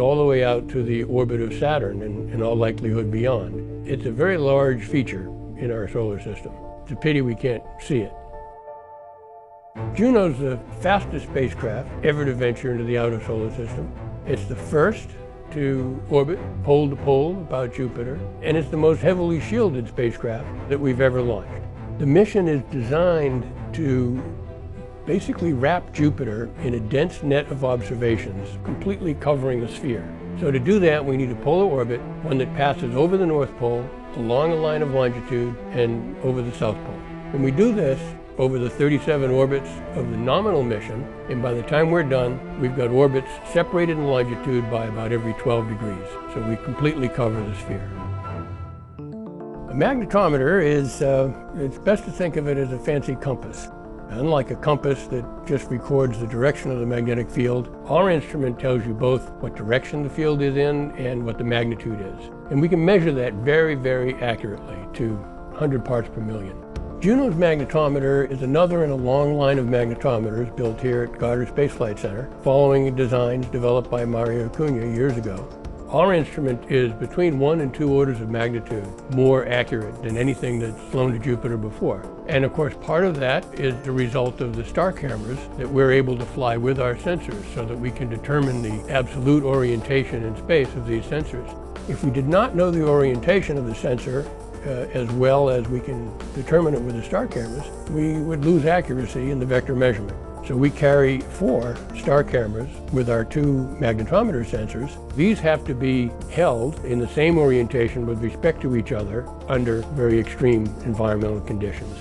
All the way out to the orbit of Saturn and in all likelihood beyond. It's a very large feature in our solar system. It's a pity we can't see it. Juno's the fastest spacecraft ever to venture into the outer solar system. It's the first to orbit pole to pole about Jupiter, and it's the most heavily shielded spacecraft that we've ever launched. The mission is designed to basically wrap Jupiter in a dense net of observations, completely covering the sphere. So to do that, we need a polar orbit, one that passes over the North Pole, along a line of longitude, and over the South Pole. And we do this over the 37 orbits of the nominal mission, and by the time we're done, we've got orbits separated in longitude by about every 12 degrees. So we completely cover the sphere. A magnetometer is, it's best to think of it as a fancy compass. Unlike a compass that just records the direction of the magnetic field, our instrument tells you both what direction the field is in and what the magnitude is. And we can measure that very, very accurately to 100 parts per million. Juno's magnetometer is another in a long line of magnetometers built here at Goddard Space Flight Center, following designs developed by Mario Acuna years ago. Our instrument is between 1 and 2 orders of magnitude more accurate than anything that's flown to Jupiter before. And of course, part of that is the result of the star cameras that we're able to fly with our sensors so that we can determine the absolute orientation in space of these sensors. If we did not know the orientation of the sensor as well as we can determine it with the star cameras, we would lose accuracy in the vector measurement. So we carry 4 star cameras with our 2 magnetometer sensors. These have to be held in the same orientation with respect to each other under very extreme environmental conditions.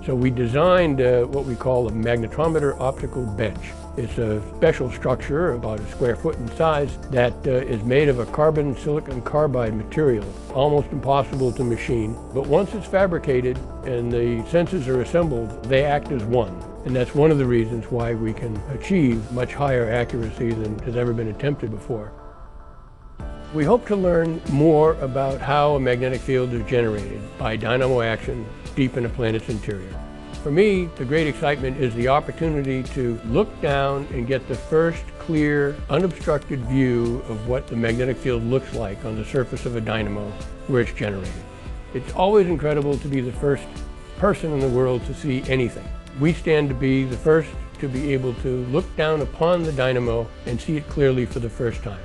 So we designed what we call a magnetometer optical bench. It's a special structure, about a square foot in size, that is made of a carbon silicon carbide material, almost impossible to machine. But once it's fabricated and the sensors are assembled, they act as one. And that's one of the reasons why we can achieve much higher accuracy than has ever been attempted before. We hope to learn more about how a magnetic field is generated by dynamo action deep in a planet's interior. For me, the great excitement is the opportunity to look down and get the first clear, unobstructed view of what the magnetic field looks like on the surface of a dynamo where it's generated. It's always incredible to be the first person in the world to see anything. We stand to be the first to be able to look down upon the dynamo and see it clearly for the first time.